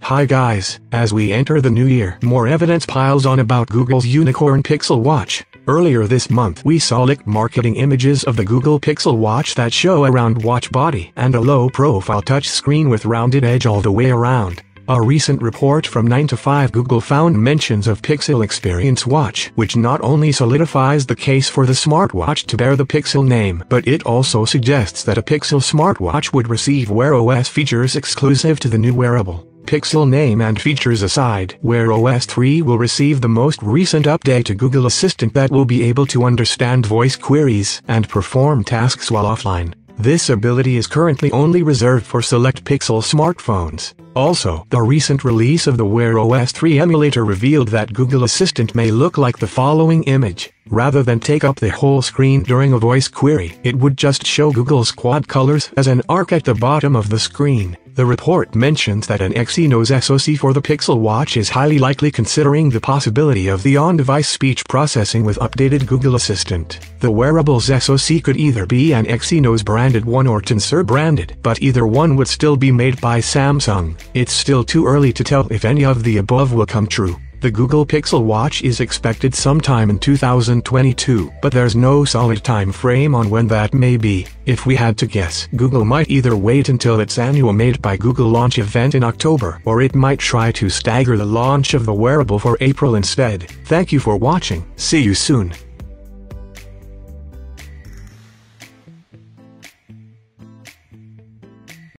Hi guys, as we enter the new year, more evidence piles on about Google's unicorn Pixel Watch. Earlier this month we saw leaked marketing images of the Google Pixel Watch that show a round watch body and a low-profile touchscreen with rounded edge all the way around. A recent report from 9 to 5 Google found mentions of Pixel Experience Watch, which not only solidifies the case for the smartwatch to bear the Pixel name, but it also suggests that a Pixel smartwatch would receive Wear OS features exclusive to the new wearable. Pixel name and features aside, Wear OS 3 will receive the most recent update to Google Assistant that will be able to understand voice queries and perform tasks while offline. This ability is currently only reserved for select Pixel smartphones. Also, the recent release of the Wear OS 3 emulator revealed that Google Assistant may look like the following image. Rather than take up the whole screen during a voice query, it would just show Google's quad colors as an arc at the bottom of the screen. The report mentions that an Exynos SoC for the Pixel Watch is highly likely, considering the possibility of the on-device speech processing with updated Google Assistant. The wearable's SoC could either be an Exynos branded one or Tensor branded, but either one would still be made by Samsung. It's still too early to tell if any of the above will come true. The Google Pixel Watch is expected sometime in 2022, but there's no solid time frame on when that may be. If we had to guess, Google might either wait until its annual Made by Google launch event in October, or it might try to stagger the launch of the wearable for April instead. Thank you for watching. See you soon.